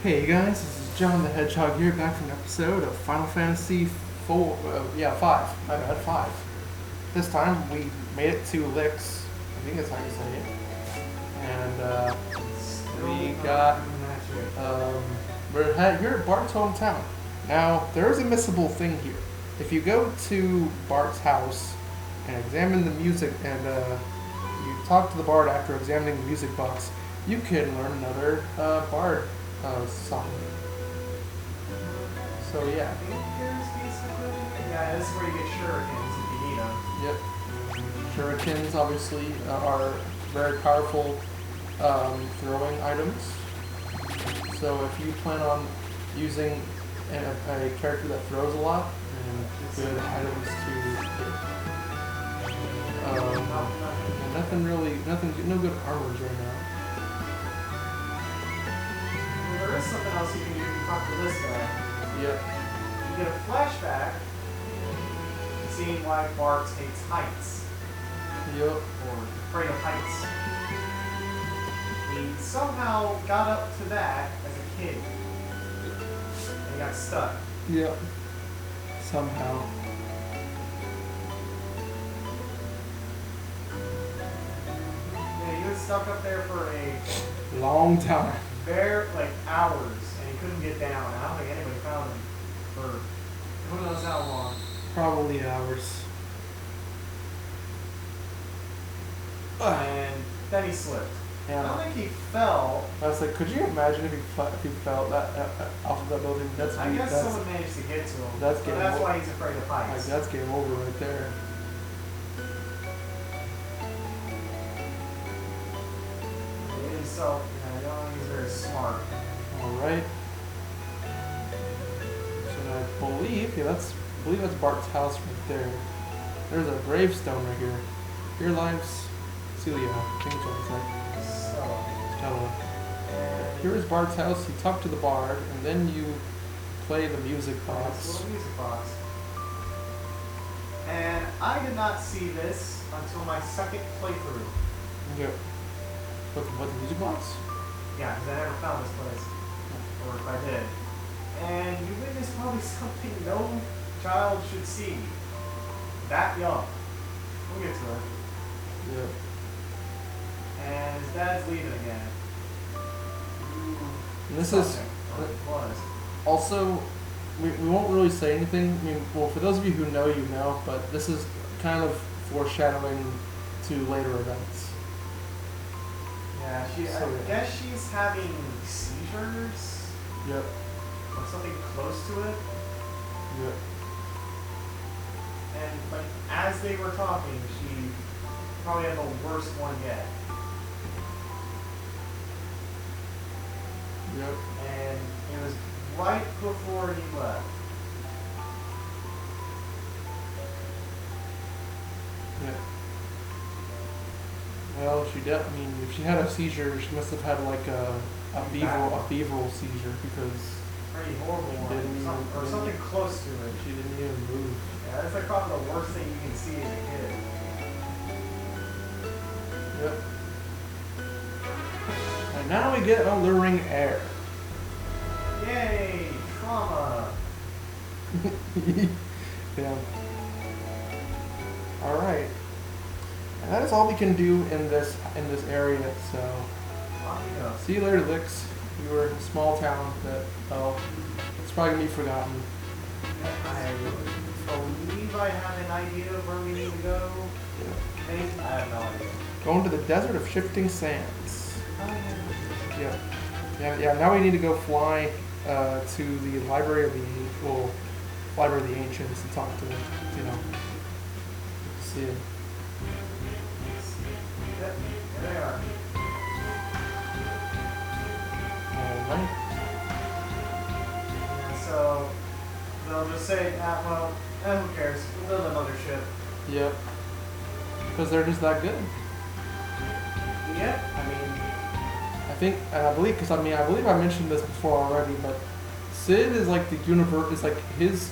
Hey guys, this is John the Hedgehog here, back from an episode of Final Fantasy 4. Five. My bad, 5. This time we made it to Lix. I think that's how you say it. And we got. Um, you're at Bart's hometown. Now, there is a missable thing here. If you go to Bart's house and examine the music, and you talk to the Bard after examining the music box, you can learn another Bard song. So yeah. Yeah, this is where you get shurikens if you need them. Yep. Shurikens obviously are very powerful throwing items. So if you plan on using a character that throws a lot, then good items to get. No good armors right now. Well, there is something else you can do if you talk to this guy. Yep. You get a flashback seeing why Bart hates heights. Yep. Or afraid of heights. He somehow got up to that as a kid. And he got stuck. Yep. Somehow. Yeah, he was stuck up there for a Long time. like hours, and he couldn't get down. I don't think anybody found him for who knows how long. Probably hours. And then he slipped. I don't Yeah. think he fell. I was like, could you imagine if he fell that off of that building? I guess someone managed to get to him. That's but game that's over. why he's afraid of Like, heights. that's game over right there. Himself, I don't think he's very smart. All right. So I believe, I believe that's Bart's house right there. There's a gravestone right here. Here lives Celia. I think that's what I said. So, Stella. and Here is Bart's house. You talk to the bard, and then you play the music this box. little music box. And I did not see this until my second playthrough. Yep. What the music box? Yeah, because I never found this place. Or if I did. And you witnessed probably something no child should see. That young. We'll get to it. Yep. And his dad's leaving again. And this is Or it was. also, we won't really say anything. I mean, well, for those of you who know, you know, but this is kind of foreshadowing to later events. Yeah, I guess she's having seizures Yep. or something close to it. Yep. And like as they were talking, she probably had the worst one yet. Yep. And it was right before he left. Yep. Well, I mean, if she had a seizure, she must have had like a febrile seizure because Pretty horrible one. Didn't Or even- something close to it. she didn't even move. Yeah, that's like probably the worst thing you can see as a kid. Yep. And now we get alluring air. Yay! Trauma! Yeah. All right. And that is all we can do in this area. So Off you go. see you later, Lix. You were in a small town that it's probably gonna be forgotten. I believe I have an idea of where we need to go. Yeah. Maybe? I have no idea. Going to the desert of shifting sands. Oh, yeah. Yeah. Yeah. Now we need to go fly to the library of the library of the ancients and talk to them. You know. See them. Yep, there they are. All right. And so they'll just say, who cares? We'll build another ship. Yep. Because they're just that good. Yep. I mean, I think, and I believe I mentioned this before already, but Sid is like the universe. Is like his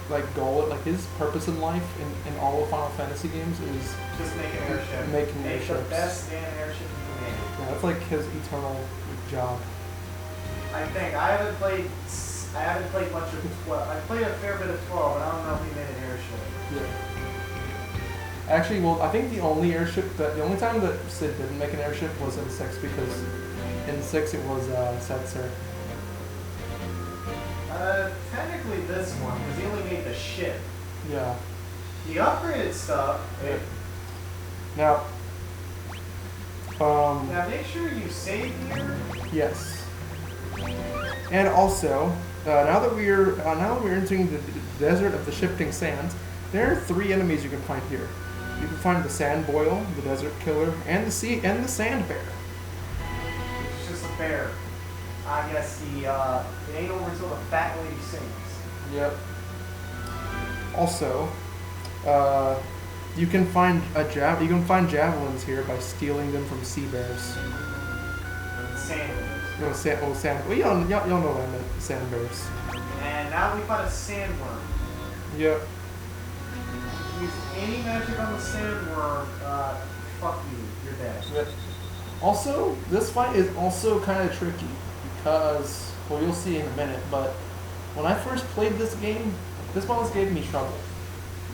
like goal, like his purpose in life in all of Final Fantasy games is Just make an airship. Making Make the airships. best damn airship you can make. yeah, that's like his eternal job. I think I haven't played much of 12. I played a fair bit of 12, and I don't know if we made an airship. Yeah. Actually, well, I think the only time that Sid didn't make an airship was in 6 because in 6 it was Setzer. Technically this one, because he only made the ship. Yeah. The upgraded stuff. Yeah. Now. Now make sure you save here. Yes. And also, now that we're entering the desert of the shifting sands, there are 3 enemies you can find here. You can find the sand boil, the desert killer, and the sand bear. It's just a bear. I guess it ain't over until the fat lady sings. Yep. Also, you can find javelins here by stealing them from sea bears. Sand. No, sand. Well, y'all know what I meant. Sand bears. And now we find a sandworm. Yep. Use any magic on the sandworm, fuck you, you're dead. Yep. Also, this fight is also kind of tricky because, well, you'll see in a minute, but when I first played this game, this boss gave me trouble.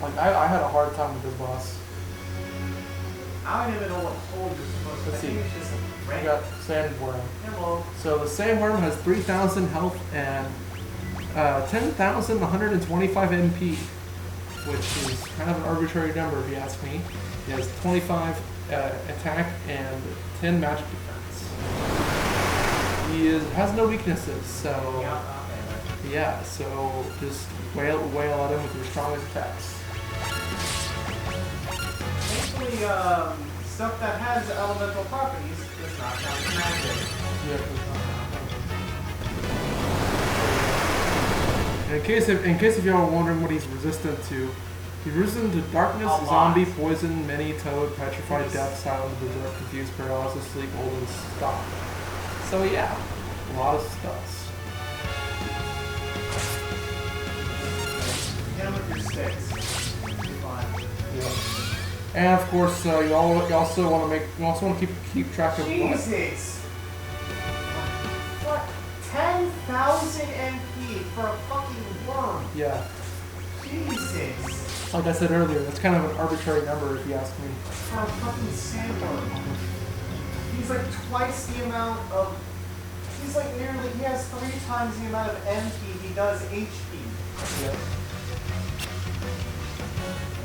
Like, I had a hard time with this boss. I don't even know what hold you're supposed to. Let's see. I think it's just a We rank. got Sandworm. Hello. So the Sandworm has 3,000 health and 10,125 MP, which is kind of an arbitrary number if you ask me. He has 25 attack and 10 magic defense. He has no weaknesses, so yeah. So just wail at him with your strongest attacks. Thankfully, stuff that has elemental properties does not count as magic. Yeah. In case if y'all are wondering what he's resistant to, he's resistant to darkness, A lot. zombie, poison, many, toad, petrified, death, silent, berserk, confused, paralysis, sleep, old, and stop. So yeah, a lot of stuff. Hit him with your sticks. You'll be fine. Yeah. And of course, you also want to keep track of what. Jesus! What? 10,000 MP for a fucking worm. Yeah. Jesus. Like I said earlier, that's kind of an arbitrary number if you ask me. For a fucking sandworm. He's like twice the amount of. He's like nearly. He has 3 times the amount of MP he does HP. Yeah.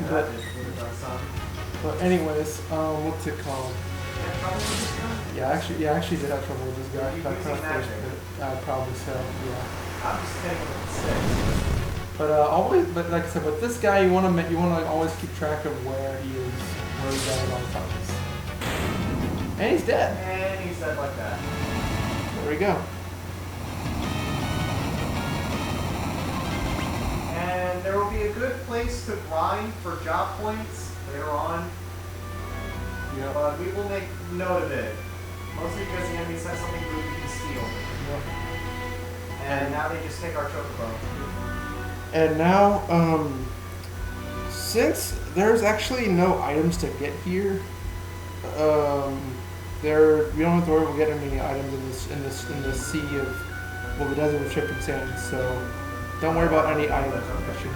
That is really done something. But anyways, what's it called? Yeah, probably this guy. Yeah, I actually did have trouble with this guy. You're That using kind of first magic. bit. Probably so. Yeah. I'm just hitting him with sticks. But but like I said, with this guy, you want to always keep track of where he is, where he's at all times. And he's dead. And he's dead like that. There we go. And there will be a good place to grind for job points later on. Yeah. But we will make note of it. Mostly because the enemies have something good we can steal. And now they just take our chocobo. And now, since there's actually no items to get here, we don't have to worry about getting any items in this sea of, well, the desert of shifting sands. So don't worry about any items here.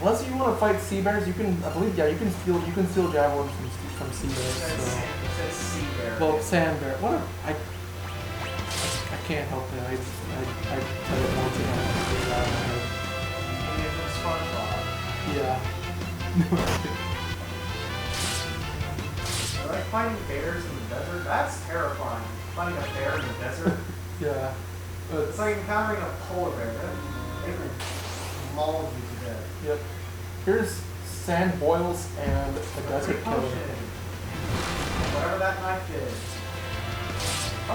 Unless you want to fight sea bears, you can. I believe, yeah, you can steal javelins from sea bears. It So. says sea bear. Well, sand bear. What? I can't help it. I said it once and I figured it out in my head. And it was SpongeBob. Yeah. I like fighting bears in the desert. That's terrifying. Fighting a bear in the desert. Yeah. But, It's like encountering a polar bear. It will maul you to death. yep. Here's sand boils and a desert killer. Potion. Whatever that knife did.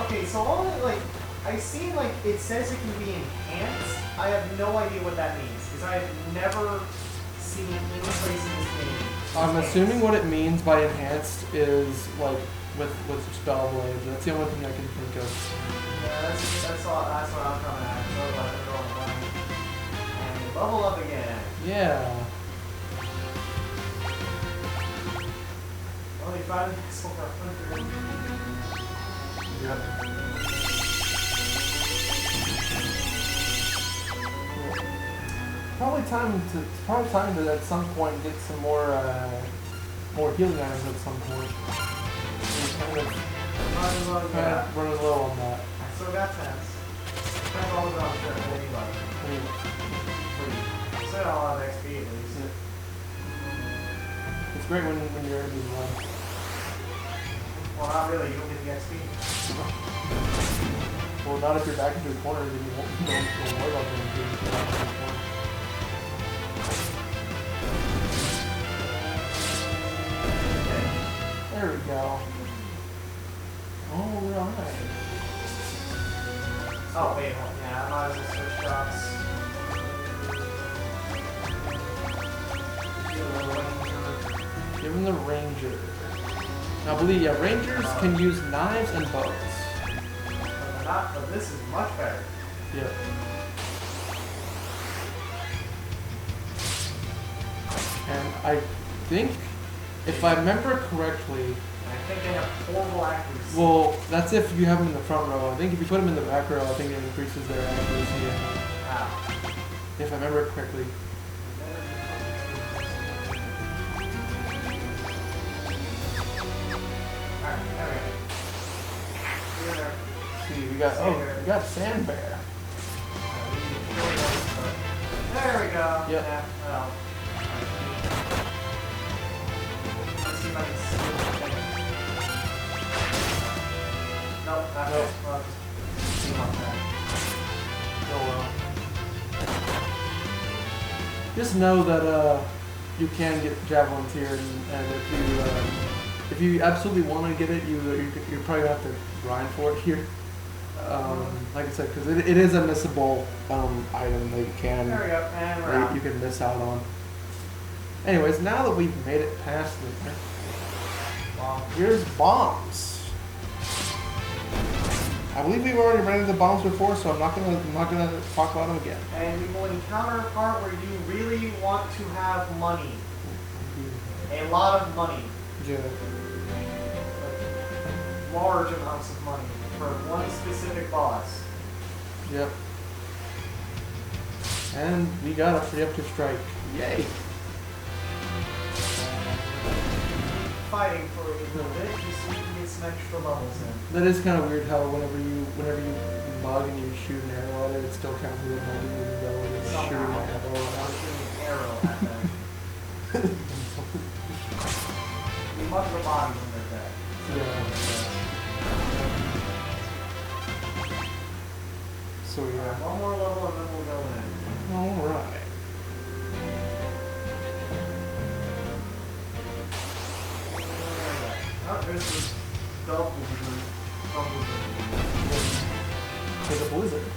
Okay, so all that, like, I see, like, it says it can be enhanced. I have no idea what that means, because I have never seen any place in this game. I'm assuming what it means by enhanced is like with spell blades. That's the only thing I can think of. Yeah, that's what I'm coming at. So, like, I'm going down. And level up again. Yeah. Only 5 minutes for 100. Yep. Probably time to at some point get some more healing items at some point. We're kind of running low on that. I still got 10s. That's all about the anybody. Please. Still got a lot of XP at least. Yeah. It's great when you're in these runs. Well, not really. You don't get the XP. Well, not if you're back into the corner, then you won't worry about them if you're back into the corner. There we go. Alright. Oh, wait, yeah, I might as well switch shots. Give him the ranger. Now, I believe, yeah, rangers can use knives and bows. But this is much better. Yep. And I think, if I remember correctly, And I think they have horrible accuracy. well, that's if you have them in the front row. I think if you put them in the back row, I think it increases their accuracy. Ah. If I remember correctly. Alright, there we go. Here. See, we got Sand Bear. There we go. Yep. Yeah, well. Let's see if I can see the thing. Nope, that's Nope. it. Well, just see on that. Oh well. Just know that you can get javelins here, and if you absolutely want to get it, you probably gonna have to grind for it here. Like I said, because it is a missable item that you can There we go, and we're that out. you can miss out on. Anyways, now that we've made it past there, Well, here's bombs. I believe we've already ran into bombs before, so I'm not gonna talk about them again. and we will encounter a part where you really want to have money. A lot of money. Yeah. Large amounts of money for one specific boss. Yep. And we got a preemptive strike. Yay! Fighting for a little bit just so you can get some extra levels in. That is kind of weird how whenever you mug and you shoot an arrow at it, it still counts as a mug even though it is shooting an Somehow. arrow I'm at shooting an arrow at them. You mug the body when they're dead. Yeah. So yeah. One more level and then we'll go in. Alright. Oh, there's this double blizzard. There's a blizzard.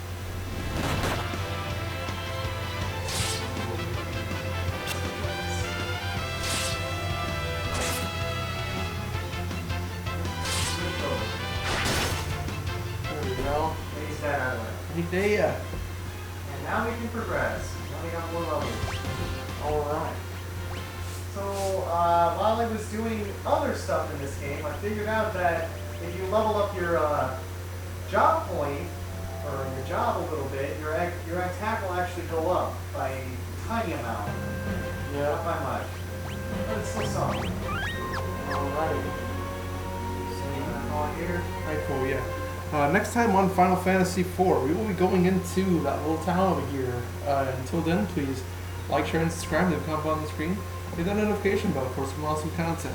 There we go. He's dead out of there. Hey, Daya. And now we can progress. Now we got more levels. Alright. So, while I was doing other stuff in this game, I figured out that if you level up your job point, or your job a little bit, your attack will actually go up by a tiny amount. Not Yeah. by much. But it's still something. Alright. So, on here. Alright, cool, yeah. Next time on Final Fantasy IV, we will be going into that little town over here. Until then, please like, share, and subscribe to the comment on the screen. Hit that notification bell for some awesome content.